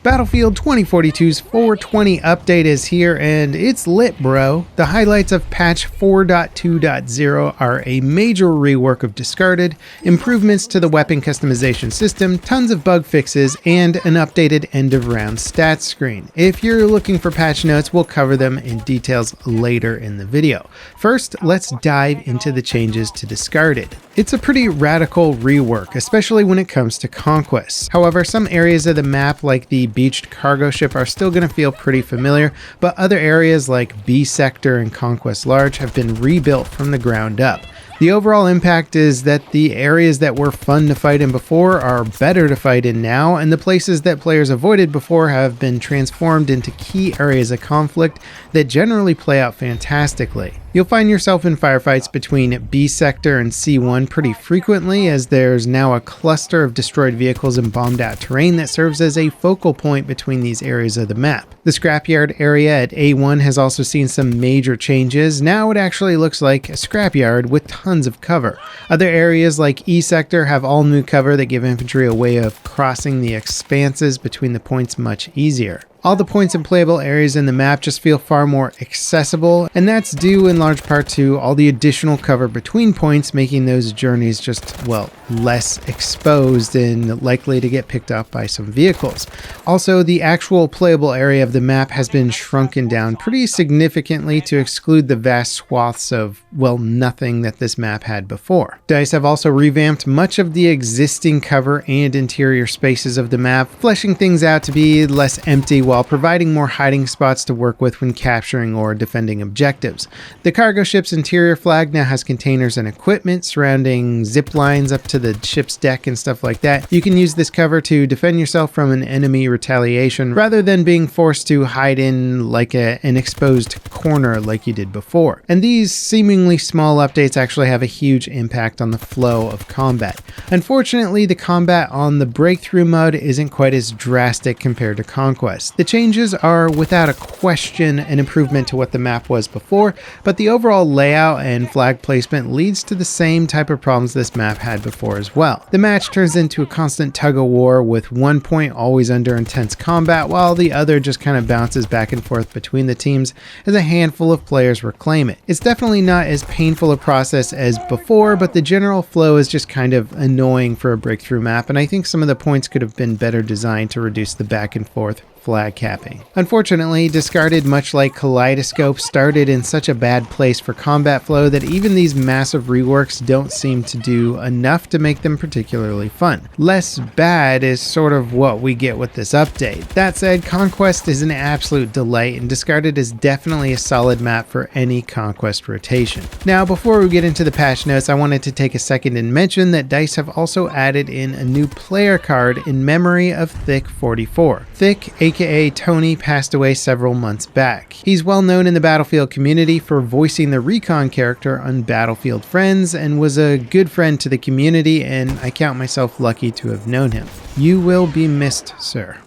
Battlefield 2042's 420 update is here and it's lit, bro. The highlights of patch 4.2.0 are a major rework of discarded, improvements to the weapon customization system, tons of bug fixes, and an updated end of round stats screen. If you're looking for patch notes, we'll cover them in details later in the video. First, let's dive into the changes to discarded. It's a pretty radical rework, especially when it comes to conquests. However, some areas of the map like the beached cargo ship are still going to feel pretty familiar, but other areas like B Sector and Conquest Large have been rebuilt from the ground up. The overall impact is that the areas that were fun to fight in before are better to fight in now, and the places that players avoided before have been transformed into key areas of conflict that generally play out fantastically. You'll find yourself in firefights between B Sector and C1 pretty frequently, as there's now a cluster of destroyed vehicles and bombed out terrain that serves as a focal point between these areas of the map. The scrapyard area at A1 has also seen some major changes. Now it actually looks like a scrapyard with tons of cover. Other areas like E Sector have all new cover that give infantry a way of crossing the expanses between the points much easier. All the points and playable areas in the map just feel far more accessible, and that's due in large part to all the additional cover between points, making those journeys just, well, less exposed and likely to get picked up by some vehicles. Also, the actual playable area of the map has been shrunken down pretty significantly to exclude the vast swaths of, well, nothing that this map had before. DICE have also revamped much of the existing cover and interior spaces of the map, fleshing things out to be less empty while providing more hiding spots to work with when capturing or defending objectives. The cargo ship's interior flag now has containers and equipment surrounding zip lines up to the ship's deck and stuff like that. You can use this cover to defend yourself from an enemy retaliation rather than being forced to hide in like an exposed corner like you did before. And these seemingly small updates actually have a huge impact on the flow of combat. Unfortunately, the combat on the breakthrough mode isn't quite as drastic compared to Conquest. The changes are without a question an improvement to what the map was before, but the overall layout and flag placement leads to the same type of problems this map had before as well. The match turns into a constant tug-of-war with one point always under intense combat while the other just kind of bounces back and forth between the teams as a handful of players reclaim it. It's definitely not as painful a process as before, but the general flow is just kind of annoying for a breakthrough map, and I think some of the points could have been better designed to reduce the back and forth flag capping. Unfortunately, discarded, much like Kaleidoscope, started in such a bad place for combat flow that even these massive reworks don't seem to do enough to make them particularly fun. Less bad is sort of what we get with this update. That said, Conquest is an absolute delight, and discarded is definitely a solid map for any Conquest rotation. Now, before we get into the patch notes, I wanted to take a second and mention that DICE have also added in a new player card in memory of Thick44. Thick, aka Tony, passed away several months back. He's well known in the Battlefield community for voicing the recon character on Battlefield Friends and was a good friend to the community, and I count myself lucky to have known him. You will be missed, sir.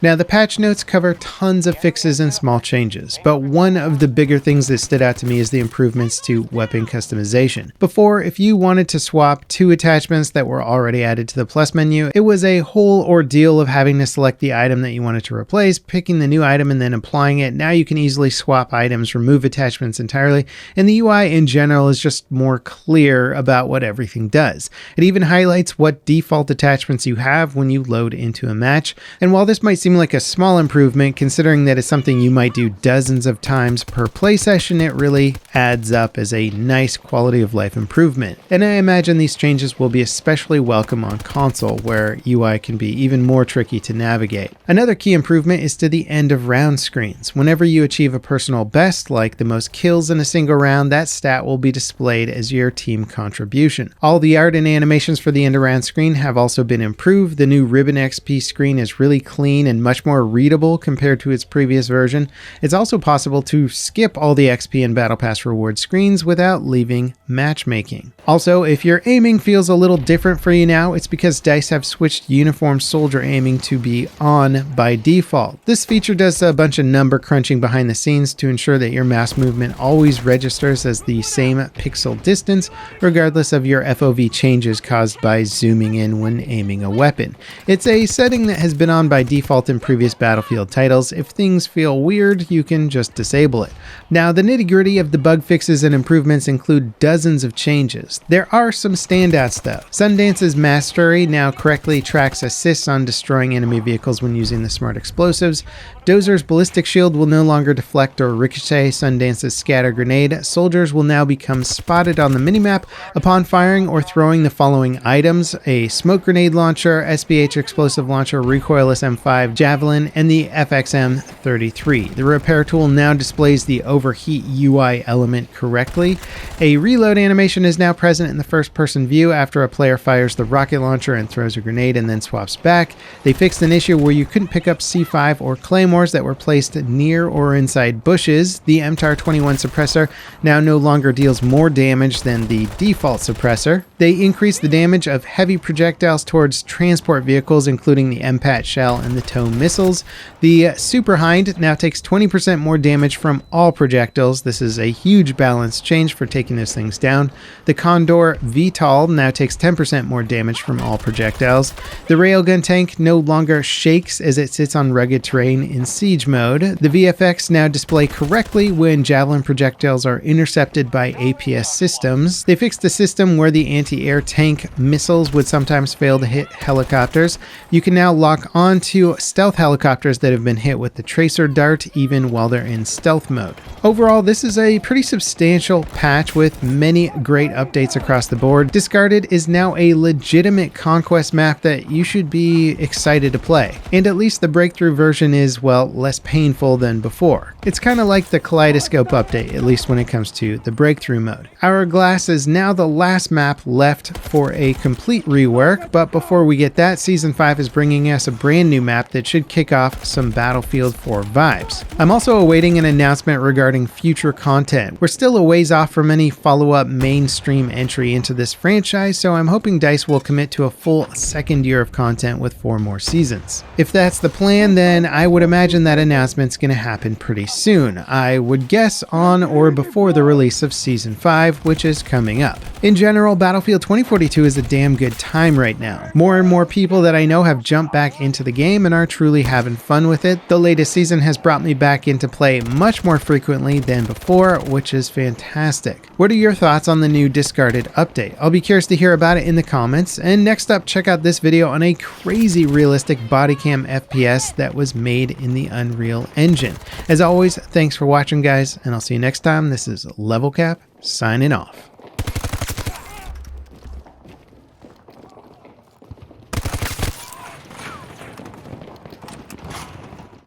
Now, the patch notes cover tons of fixes and small changes, but one of the bigger things that stood out to me is the improvements to weapon customization. Before, if you wanted to swap two attachments that were already added to the plus menu, it was a whole ordeal of having to select the item that you wanted to replace, picking the new item, and then applying it. Now you can easily swap items, remove attachments entirely, and the UI in general is just more clear about what everything does. It even highlights what default attachments you have when you load into a match, and while this might seem like a small improvement, considering that it's something you might do dozens of times per play session, it really adds up as a nice quality of life improvement. And I imagine these changes will be especially welcome on console, where UI can be even more tricky to navigate. Another key improvement is to the end of round screens. Whenever you achieve a personal best, like the most kills in a single round, that stat will be displayed as your team contribution. All the art and animations for the end of round screen have also been improved. The new Ribbon XP screen is really clean and much more readable compared to its previous version. It's also possible to skip all the XP and Battle Pass reward screens without leaving matchmaking. Also, if your aiming feels a little different for you now, it's because DICE have switched uniform soldier aiming to be on by default. This feature does a bunch of number crunching behind the scenes to ensure that your mass movement always registers as the same pixel distance, regardless of your FOV changes caused by zooming in when aiming a weapon. It's a setting that has been on by default default in previous Battlefield titles. If things feel weird, you can just disable it. Now, the nitty-gritty of the bug fixes and improvements include dozens of changes. There are some standouts though. Sundance's mastery now correctly tracks assists on destroying enemy vehicles when using the smart explosives. Dozer's ballistic shield will no longer deflect or ricochet Sundance's scatter grenade. Soldiers will now become spotted on the minimap upon firing or throwing the following items: a smoke grenade launcher, SBH explosive launcher, recoilless M5, javelin, and the FXM-33. The repair tool now displays the overheat UI element correctly. A reload animation is now present in the first-person view after a player fires the rocket launcher and throws a grenade and then swaps back. They fixed an issue where you couldn't pick up C5 or claymores that were placed near or inside bushes. The MTAR-21 suppressor now no longer deals more damage than the default suppressor. They increased the damage of heavy projectiles towards transport vehicles, including the MPAT shell and the TOW missiles. The Super Hind now takes 20% more damage from all projectiles. This is a huge balance change for taking those things down. The Condor VTOL now takes 10% more damage from all projectiles. The railgun tank no longer shakes as it sits on rugged terrain in siege mode. The VFX now display correctly when javelin projectiles are intercepted by APS systems. They fixed the system where the anti-air tank missiles would sometimes fail to hit helicopters. You can now lock on to stealth helicopters that have been hit with the tracer dart even while they're in stealth mode. Overall, this is a pretty substantial patch with many great updates across the board. Discarded is now a legitimate conquest map that you should be excited to play. And at least the breakthrough version is, well, less painful than before. It's kind of like the Kaleidoscope update, at least when it comes to the breakthrough mode. Hourglass is now the last map left for a complete rework, but before we get that, Season 5 is bringing us a brand new map that should kick off some Battlefield 4 vibes. I'm also awaiting an announcement regarding future content. We're still a ways off from any follow-up mainstream entry into this franchise, so I'm hoping DICE will commit to a full second year of content with 4 more seasons. If that's the plan, then I would imagine that announcement's going to happen pretty soon. I would guess on or before the release of Season 5, which is coming up. In general, Battlefield 2042 is a damn good time right now. More and more people that I know have jumped back into the game and are truly having fun with it. The latest season has brought me back into play much more frequently than before, which is fantastic. What are your thoughts on the new Discarded update? I'll be curious to hear about it in the comments. And next up, check out this video on a crazy realistic bodycam FPS that was made in the Unreal Engine. As always, thanks for watching, guys, and I'll see you next time. This is Level Cap signing off.